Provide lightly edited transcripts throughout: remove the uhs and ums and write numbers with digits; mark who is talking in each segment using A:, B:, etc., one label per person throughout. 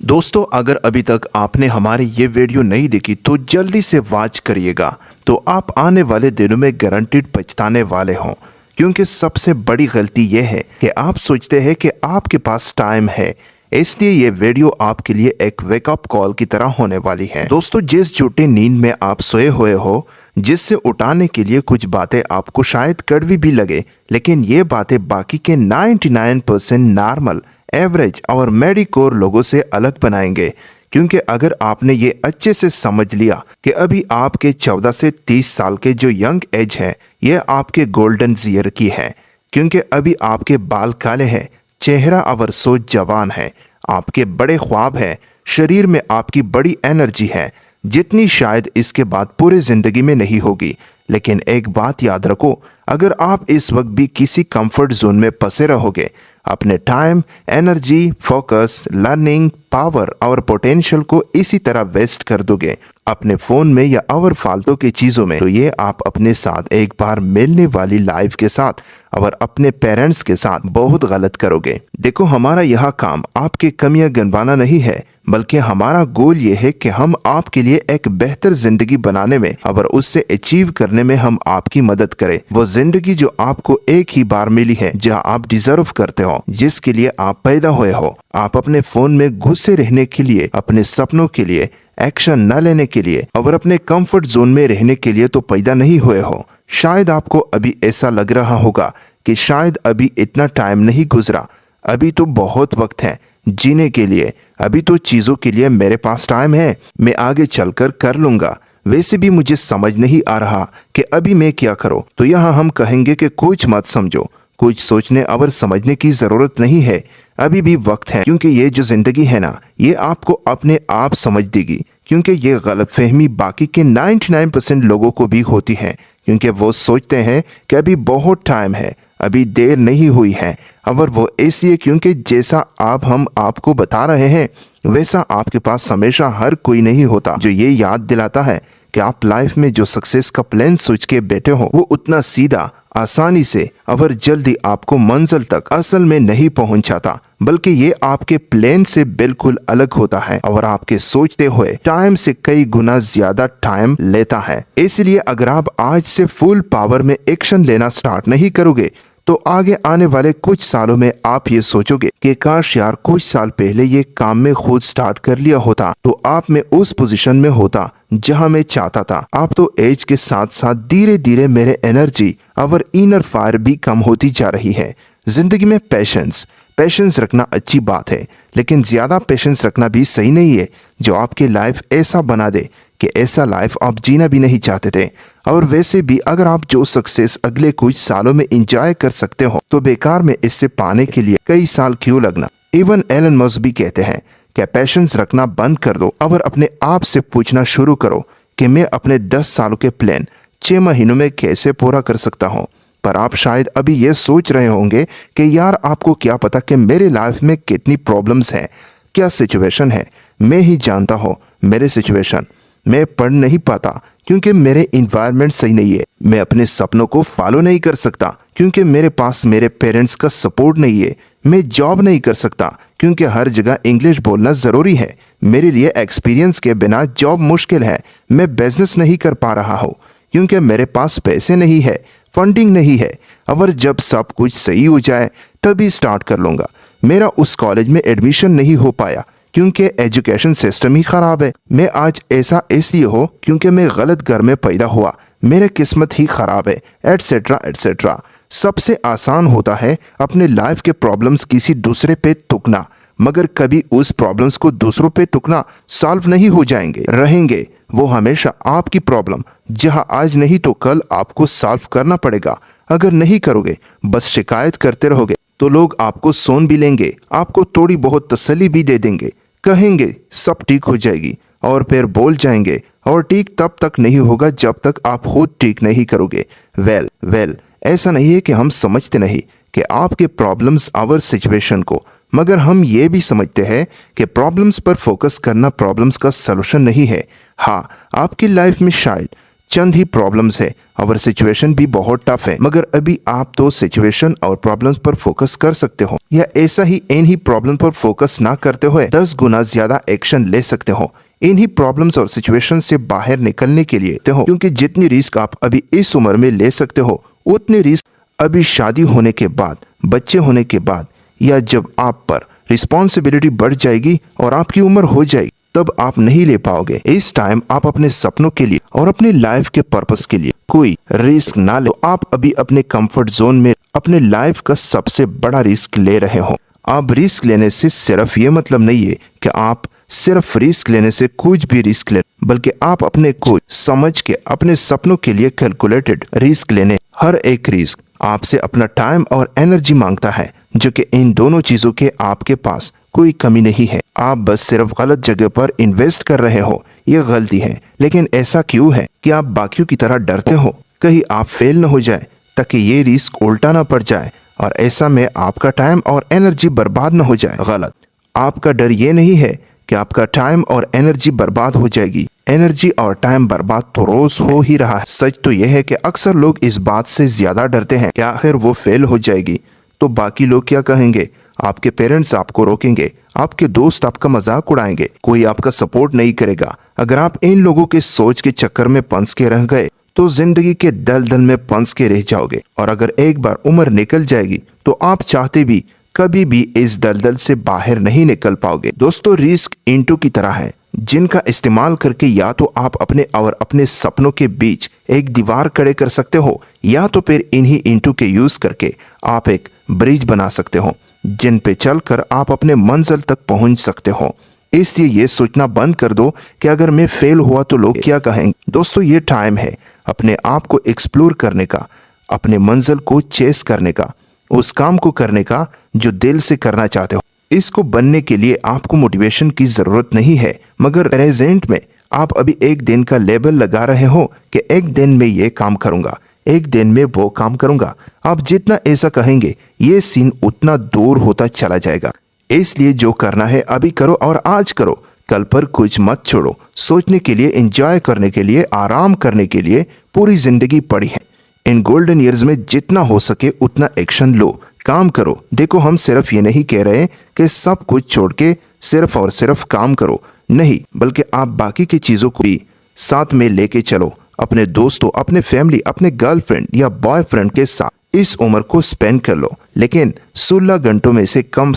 A: दोस्तों, अगर अभी तक आपने हमारी ये वीडियो नहीं देखी तो जल्दी से वॉच करिएगा, तो आप आने वाले दिनों में गारंटीड पछताने वाले हों। क्योंकि सबसे बड़ी गलती यह है कि आप सोचते हैं कि आपके पास टाइम है, इसलिए ये वीडियो आपके लिए एक वेकअप कॉल की तरह होने वाली है। दोस्तों, जिस झूठी नींद में आप सोए हुए हो, जिससे उठाने के लिए कुछ बातें आपको शायद कड़वी भी लगे, लेकिन ये बातें बाकी के 99% नॉर्मल, एवरेज और मेडिकोर लोगों से अलग बनाएंगे। क्योंकि अगर आपने ये अच्छे से समझ लिया कि अभी आपके 14 से 30 साल के जो यंग एज है, ये आपके गोल्डन ईयर की है। क्योंकि अभी आपके बाल काले हैं, चेहरा और सोच जवान है, आपके बड़े ख्वाब हैं, शरीर में आपकी बड़ी एनर्जी है, जितनी शायद इसके बाद पूरे जिंदगी में नहीं होगी। लेकिन एक बात याद रखो, अगर आप इस वक्त भी किसी कंफर्ट जोन में फंसे रहोगे, अपने time, energy, focus, learning, power और पोटेंशियल को इसी तरह वेस्ट कर दोगे अपने फोन में या और फालतू की चीजों में, तो ये आप अपने साथ एक बार मिलने वाली लाइफ के साथ और अपने पेरेंट्स के साथ बहुत गलत करोगे। देखो, हमारा यह काम आपकी कमियां गिनवाना नहीं है, बल्कि हमारा गोल ये है कि हम आपके लिए एक बेहतर जिंदगी बनाने में और उससे अचीव करने में हम आपकी मदद करें। वो जिंदगी जो आपको एक ही बार मिली है, जहां आप डिजर्व करते हो, जिसके लिए आप पैदा हुए हो। आप अपने फोन में घुसे रहने के लिए, अपने सपनों के लिए, एक्शन न लेने के लिए और अपने कंफर्ट जोन में रहने के लिए तो पैदा नहीं हुए हो। शायद आपको अभी ऐसा लग रहा होगा कि शायद अभी इतना टाइम नहीं गुजरा, अभी तो बहुत वक्त है जीने के लिए, अभी तो चीजों के लिए मेरे पास टाइम है, मैं आगे चलकर कर लूंगा। वैसे भी मुझे समझ नहीं आ रहा कि अभी मैं क्या करूं। तो यहाँ हम कहेंगे कि कुछ मत समझो, कुछ सोचने और समझने की जरूरत नहीं है, अभी भी वक्त है। क्योंकि ये जो जिंदगी है ना, ये आपको अपने आप समझ देगी। क्योंकि ये गलतफहमी बाकी के 99% लोगों को भी होती है, क्योंकि वो सोचते हैं कि अभी बहुत टाइम है, अभी देर नहीं हुई है। और वो इसलिए क्योंकि जैसा हम आपको बता रहे हैं, वैसा आपके पास हमेशा हर कोई नहीं होता जो ये याद दिलाता है कि आप लाइफ में जो सक्सेस का प्लान सोच के बैठे हो, वो उतना सीधा, आसानी से और जल्दी आपको मंजिल तक असल में नहीं पहुंचाता, बल्कि ये आपके प्लान से बिल्कुल अलग होता है और आपके सोचते हुए टाइम से कई गुना ज्यादा टाइम लेता है। इसलिए अगर आप आज से फुल पावर में एक्शन लेना स्टार्ट नहीं करोगे, तो आगे आने वाले कुछ सालों में आप ये सोचोगे कि काश यार कुछ साल पहले ये काम में खुद स्टार्ट कर लिया होता, तो आप में उस पोजीशन में होता जहां मैं चाहता था। आप तो एज के साथ साथ धीरे धीरे मेरे एनर्जी और इनर फायर भी कम होती जा रही है। जिंदगी में पेशेंस रखना अच्छी बात है, लेकिन ज्यादा पेशेंस रखना भी सही नहीं है, जो आपकी लाइफ ऐसा बना दे कि ऐसा लाइफ आप जीना भी नहीं चाहते थे। और वैसे भी अगर आप जो सक्सेस अगले कुछ सालों में एंजॉय कर सकते हो, तो बेकार में इससे पाने के लिए कई साल क्यों लगना। इवन एलन मस्क भी कहते हैं कि पेशेंस रखना बंद कर दो और अपने आप से पूछना शुरू करो कि मैं अपने 10 सालों के प्लान 6 महीनों में कैसे पूरा कर सकता हूँ। पर आप शायद अभी ये सोच रहे होंगे कि यार आपको क्या पता कि मेरे लाइफ में कितनी प्रॉब्लम्स हैं, क्या सिचुएशन है, मैं ही जानता हूँ मेरे सिचुएशन। मैं पढ़ नहीं पाता क्योंकि मेरे इन्वायरमेंट सही नहीं है, मैं अपने सपनों को फॉलो नहीं कर सकता क्योंकि मेरे पास मेरे पेरेंट्स का सपोर्ट नहीं है, मैं जॉब नहीं कर सकता क्योंकि हर जगह इंग्लिश बोलना जरूरी है, मेरे लिए एक्सपीरियंस के बिना जॉब मुश्किल है, मैं बिजनेस नहीं कर पा रहा हूँ क्योंकि मेरे पास पैसे नहीं है, फंडिंग नहीं है, और जब सब कुछ सही हो जाए तभी स्टार्ट कर लूंगा। मेरा उस कॉलेज में एडमिशन नहीं हो पाया क्योंकि एजुकेशन सिस्टम ही खराब है। मैं आज ऐसा इसलिए हो क्योंकि मैं गलत घर में पैदा हुआ, मेरी किस्मत ही खराब है, एटसेट्रा एटसेट्रा। सबसे आसान होता है अपने लाइफ के प्रॉब्लम्स किसी दूसरे पे थूकना, मगर कभी उस प्रॉब्लम्स को दूसरों पे थूकना सॉल्व नहीं हो जाएंगे, रहेंगे वो हमेशा आपकी प्रॉब्लम, जहां आज नहीं तो कल आपको सॉल्व करना पड़ेगा। अगर नहीं करोगे, बस शिकायत करते रहोगे, तो लोग आपको सोन भी लेंगे, आपको थोड़ी बहुत तसल्ली भी दे देंगे, कहेंगे सब ठीक हो जाएगी, और फिर बोल जाएंगे और ठीक तब तक नहीं होगा जब तक आप खुद ठीक नहीं करोगे। वेल ऐसा नहीं है कि हम समझते नहीं कि आपके प्रॉब्लम्स और सिचुएशन को, मगर हम ये भी समझते हैं कि प्रॉब्लम्स पर फोकस करना प्रॉब्लम्स का सलूशन नहीं है। हाँ, आपकी लाइफ में शायद चंद ही प्रॉब्लम्स है और सिचुएशन भी बहुत टफ है, मगर अभी आप तो सिचुएशन और प्रॉब्लम्स पर फोकस कर सकते हो, या ऐसा ही इन्हीं प्रॉब्लम पर फोकस ना करते हुए 10 गुना ज्यादा एक्शन ले सकते हो इन्हीं प्रॉब्लम्स और सिचुएशन से बाहर निकलने के लिए हो। क्योंकि जितनी रिस्क आप अभी इस उम्र में ले सकते हो उतनी रिस्क अभी शादी होने के बाद, बच्चे होने के बाद, या जब आप पर रिस्पॉन्सिबिलिटी बढ़ जाएगी और आपकी उम्र हो जाएगी तब आप नहीं ले पाओगे। इस टाइम आप अपने सपनों के लिए और अपने लाइफ के पर्पस के लिए कोई रिस्क ना ले। आप अभी अपने कंफर्ट जोन में अपने लाइफ का सबसे बड़ा रिस्क ले रहे हो। आप रिस्क लेने से सिर्फ ये मतलब नहीं है कि आप सिर्फ रिस्क लेने से कुछ भी रिस्क ले, बल्कि आप अपने को समझ के अपने सपनों के लिए कैलकुलेटेड रिस्क लेने। हर एक रिस्क आपसे अपना टाइम और एनर्जी मांगता है, जो कि इन दोनों चीजों के आपके पास कोई कमी नहीं है। आप बस सिर्फ गलत जगह पर इन्वेस्ट कर रहे हो, ये गलती है। लेकिन ऐसा क्यों है कि आप बाकियों की तरह डरते हो कहीं आप फेल न हो जाए, ताकि ये रिस्क उल्टा ना पड़ जाए और ऐसा में आपका टाइम और एनर्जी बर्बाद न हो जाए। गलत। आपका डर ये नहीं है कि आपका टाइम और एनर्जी बर्बाद हो जाएगी। एनर्जी और टाइम बर्बाद तो रोज हो ही रहा है। सच तो यह है कि अक्सर लोग इस बात से ज्यादा डरते हैं कि आखिर वो फेल हो जाएगी तो बाकी लोग क्या कहेंगे। आपके पेरेंट्स आपको रोकेंगे, आपके दोस्त आपका मजाक उड़ाएंगे, कोई आपका सपोर्ट नहीं करेगा। अगर आप इन लोगों के सोच के चक्कर में पंस के रह गए तो जिंदगी के दलदल में पंस के रह जाओगे। और अगर एक बार उम्र निकल जाएगी तो आप चाहते भी कभी भी इस दलदल से बाहर नहीं निकल पाओगे। दोस्तों, रिस्क ईंटों की तरह है जिनका इस्तेमाल करके या तो आप अपने और अपने सपनों के बीच एक दीवार खड़े कर सकते हो, या तो फिर इन्हीं ईंटों के यूज करके आप एक ब्रिज बना सकते हो जिन पे चलकर आप अपने मंजिल तक पहुंच सकते हो। इसलिए ये सोचना बंद कर दो कि अगर मैं फेल हुआ तो लोग क्या कहेंगे। दोस्तों, ये टाइम है अपने आप को एक्सप्लोर करने का, अपने मंजिल को चेस करने का, उस काम को करने का जो दिल से करना चाहते हो। इसको बनने के लिए आपको मोटिवेशन की जरूरत नहीं है, मगर प्रेजेंट में आप अभी एक दिन का लेबल लगा रहे हो कि एक दिन में ये काम करूंगा, एक दिन में वो काम करूंगा। आप जितना ऐसा कहेंगे ये सीन उतना दूर होता चला जाएगा। इसलिए जो करना है अभी करो और आज करो, कल पर कुछ मत छोड़ो। सोचने के लिए, एंजॉय करने के लिए, आराम करने के लिए पूरी जिंदगी पड़ी है। इन गोल्डन ईयर्स में जितना हो सके उतना एक्शन लो, काम करो। देखो, हम सिर्फ ये नहीं कह रहे कि सब कुछ छोड़ के सिर्फ और सिर्फ काम करो, नहीं, बल्कि आप बाकी की चीजों को भी साथ में लेके चलो। अपने दोस्तों, अपने फैमिली, अपने गर्लफ्रेंड या बॉयफ्रेंड के साथ इस उम्र को स्पेंड कर लो, लेकिन 16 घंटों में से कम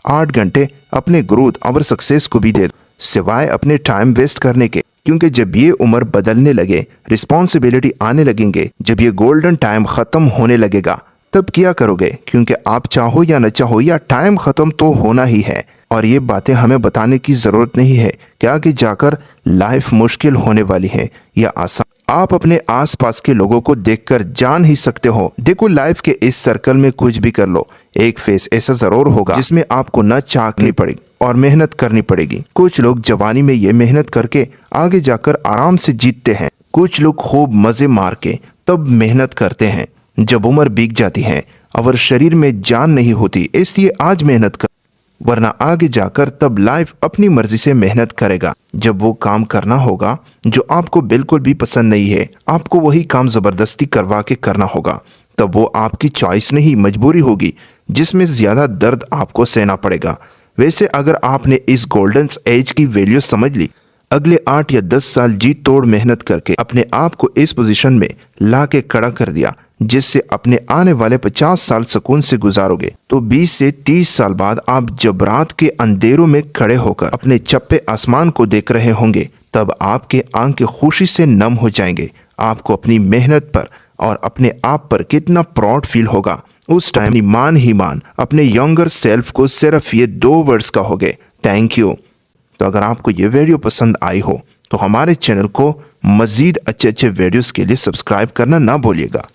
A: 8 घंटे अपने ग्रोथ और सक्सेस को भी दे दो, सिवाय अपने टाइम वेस्ट करने के। क्योंकि जब ये उम्र बदलने लगे, रिस्पॉन्सिबिलिटी आने लगेंगे, जब ये गोल्डन टाइम खत्म होने लगेगा, तब क्या करोगे? क्योंकि आप चाहो या न चाहो, या टाइम खत्म तो होना ही है। और ये बातें हमें बताने की जरूरत नहीं है कि आगे जाकर लाइफ मुश्किल होने वाली है या आसान। आप अपने आसपास के लोगों को देखकर जान ही सकते हो। देखो, लाइफ के इस सर्कल में कुछ भी कर लो, एक फेस ऐसा जरूर होगा जिसमें आपको न चाहनी पड़ेगी और मेहनत करनी पड़ेगी। कुछ लोग जवानी में ये मेहनत करके आगे जाकर आराम से जीतते हैं, कुछ लोग खूब मजे मार के तब मेहनत करते हैं जब उम्र बीत जाती है और शरीर में जान नहीं होती। इसलिए आज मेहनत कर, वरना आगे जाकर तब लाइफ अपनी मर्जी से मेहनत करेगा। जब वो काम करना होगा जो आपको बिल्कुल भी पसंद नहीं है, आपको वही काम जबरदस्ती करवा के करना होगा, तब वो आपकी चॉइस नहीं, मजबूरी होगी, जिसमें ज्यादा दर्द आपको सहना पड़ेगा। वैसे अगर आपने इस गोल्डन एज की वैल्यू समझ ली, अगले 8 या 10 साल जी तोड़ मेहनत करके अपने आप को इस पोजीशन में ला के खड़ा कर दिया, जिससे अपने आने वाले 50 साल सुकून से गुजारोगे, तो 20 से 30 साल बाद आप जब रात के अंधेरों में खड़े होकर अपने चप्पे आसमान को देख रहे होंगे, तब आपके आंखें खुशी से नम हो जाएंगे। आपको अपनी मेहनत पर और अपने आप पर कितना प्राउड फील होगा। उस टाइम मान ही मान अपने यंगर सेल्फ को सिर्फ ये 2 वर्ड्स कहोगे, थैंक यू। तो अगर आपको ये वीडियो पसंद आई हो तो हमारे चैनल को मजीद अच्छे वीडियोस के लिए सब्सक्राइब करना ना भूलिएगा।